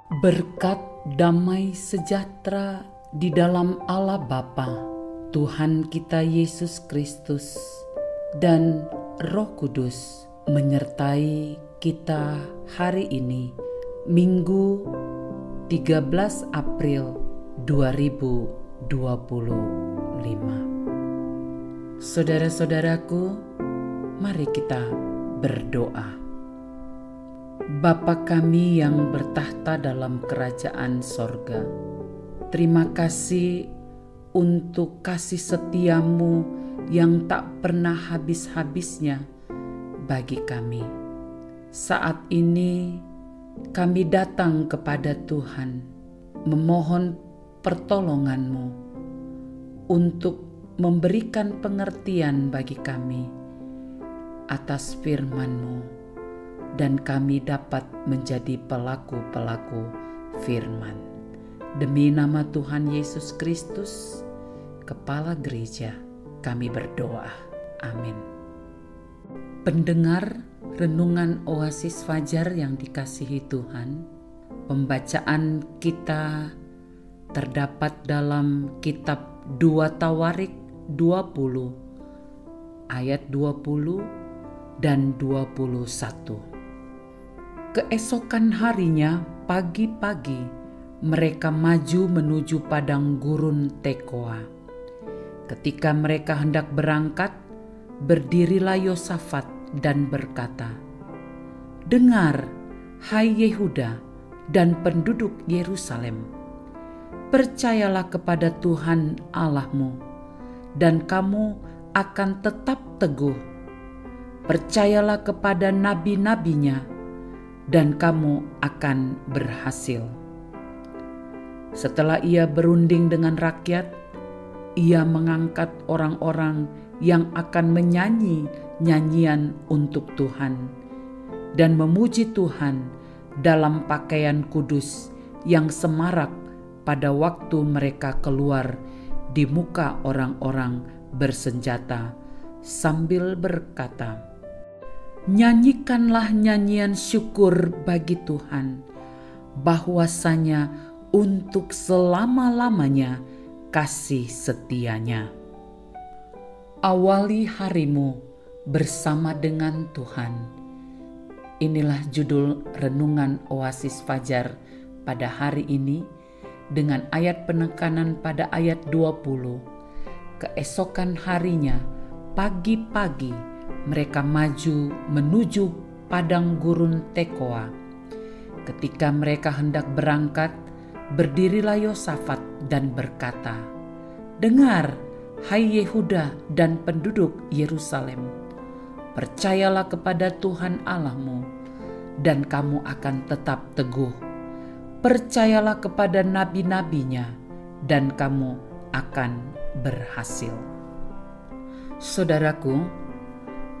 Berkat damai sejahtera di dalam Allah Bapa, Tuhan kita Yesus Kristus, dan Roh Kudus menyertai kita hari ini, Minggu 13 April 2025. Saudara-saudaraku, mari kita berdoa. Bapa kami yang bertahta dalam kerajaan sorga, terima kasih untuk kasih setiamu yang tak pernah habis-habisnya bagi kami. Saat ini kami datang kepada Tuhan, memohon pertolongan-Mu untuk memberikan pengertian bagi kami atas firman-Mu, dan kami dapat menjadi pelaku-pelaku firman. Demi nama Tuhan Yesus Kristus, Kepala Gereja, kami berdoa. Amin. Pendengar renungan Oasis Fajar yang dikasihi Tuhan, pembacaan kita terdapat dalam kitab 2 Tawarik 20 ayat 20 dan 21. Keesokan harinya, pagi-pagi, mereka maju menuju padang gurun Tekoa. Ketika mereka hendak berangkat, berdirilah Yosafat dan berkata, "Dengar, hai Yehuda dan penduduk Yerusalem, percayalah kepada Tuhan Allahmu, dan kamu akan tetap teguh. Percayalah kepada nabi-nabinya, dan kamu akan berhasil." Setelah ia berunding dengan rakyat, ia mengangkat orang-orang yang akan menyanyi nyanyian untuk Tuhan dan memuji Tuhan dalam pakaian kudus yang semarak pada waktu mereka keluar di muka orang-orang bersenjata sambil berkata, "Nyanyikanlah nyanyian syukur bagi Tuhan, bahwasanya untuk selama-lamanya kasih setianya." Awali harimu bersama dengan Tuhan. Inilah judul renungan Oasis Fajar pada hari ini dengan ayat penekanan pada ayat 20. Keesokan harinya, pagi-pagi, mereka maju menuju padang gurun Tekoa. Ketika mereka hendak berangkat, berdirilah Yosafat dan berkata, "Dengar, hai Yehuda dan penduduk Yerusalem, percayalah kepada Tuhan Allahmu, dan kamu akan tetap teguh. Percayalah kepada nabi-nabinya, dan kamu akan berhasil." Saudaraku,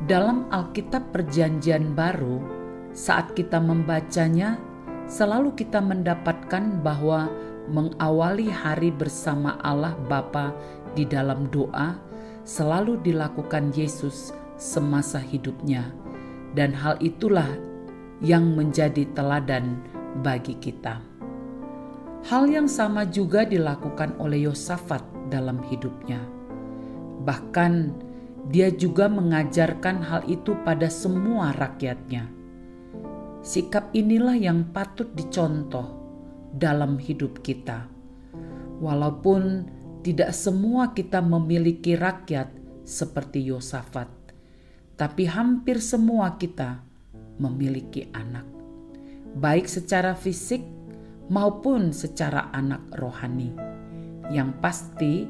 dalam Alkitab Perjanjian Baru, saat kita membacanya, selalu kita mendapatkan bahwa mengawali hari bersama Allah Bapa di dalam doa selalu dilakukan Yesus semasa hidupnya, dan hal itulah yang menjadi teladan bagi kita. Hal yang sama juga dilakukan oleh Yosafat dalam hidupnya. Bahkan dia juga mengajarkan hal itu pada semua rakyatnya. Sikap inilah yang patut dicontoh dalam hidup kita. Walaupun tidak semua kita memiliki rakyat seperti Yosafat, tapi hampir semua kita memiliki anak, baik secara fisik maupun secara anak rohani, yang pasti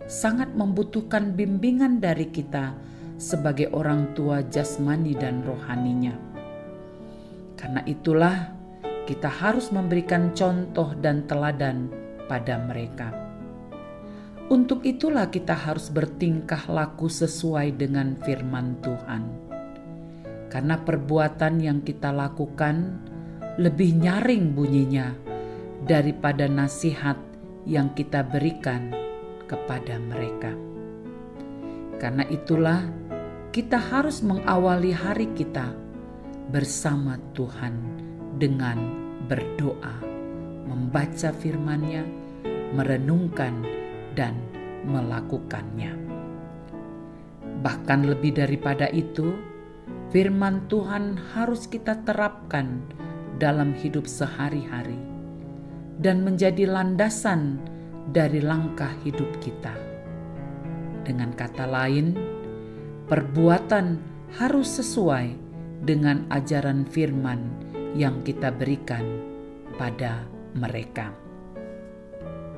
sangat membutuhkan bimbingan dari kita sebagai orang tua jasmani dan rohaninya. Karena itulah kita harus memberikan contoh dan teladan pada mereka. Untuk itulah kita harus bertingkah laku sesuai dengan firman Tuhan. Karena perbuatan yang kita lakukan lebih nyaring bunyinya daripada nasihat yang kita berikan kepada mereka. Karena itulah kita harus mengawali hari kita bersama Tuhan dengan berdoa, membaca firman-Nya, merenungkan, dan melakukannya. Bahkan lebih daripada itu, firman Tuhan harus kita terapkan dalam hidup sehari-hari dan menjadi landasan dari langkah hidup kita. Dengan kata lain, perbuatan harus sesuai dengan ajaran firman yang kita berikan pada mereka.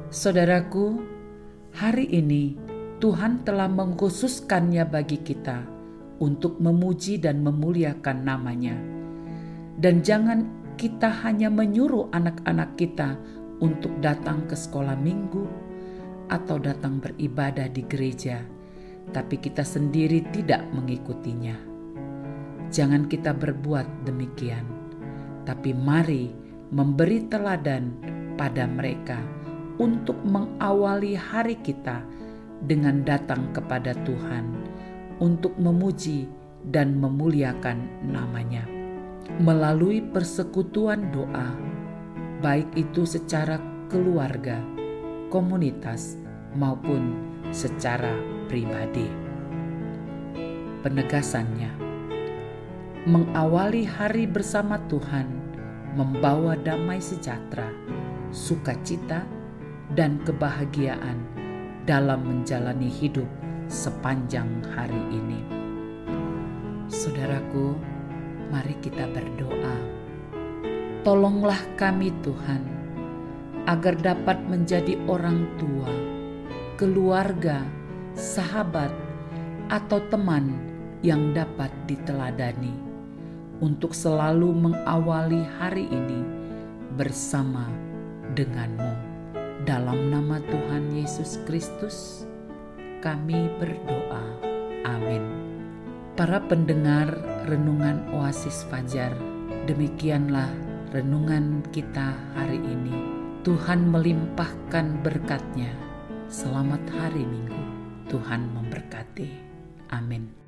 Saudaraku, hari ini Tuhan telah mengkhususkannya bagi kita untuk memuji dan memuliakan nama-Nya. Dan jangan kita hanya menyuruh anak-anak kita untuk datang ke sekolah minggu atau datang beribadah di gereja, tapi kita sendiri tidak mengikutinya. Jangan kita berbuat demikian, tapi mari memberi teladan pada mereka untuk mengawali hari kita dengan datang kepada Tuhan untuk memuji dan memuliakan nama-Nya melalui persekutuan doa, baik itu secara keluarga, komunitas, maupun secara pribadi. Penegasannya, mengawali hari bersama Tuhan membawa damai sejahtera, sukacita, dan kebahagiaan dalam menjalani hidup sepanjang hari ini. Saudaraku, mari kita berdoa. Tolonglah kami Tuhan, agar dapat menjadi orang tua, keluarga, sahabat, atau teman yang dapat diteladani untuk selalu mengawali hari ini bersama denganmu. Dalam nama Tuhan Yesus Kristus, kami berdoa. Amin. Para pendengar Renungan Oasis Fajar, demikianlah renungan kita hari ini. Tuhan melimpahkan berkat-Nya. Selamat hari Minggu. Tuhan memberkati. Amin.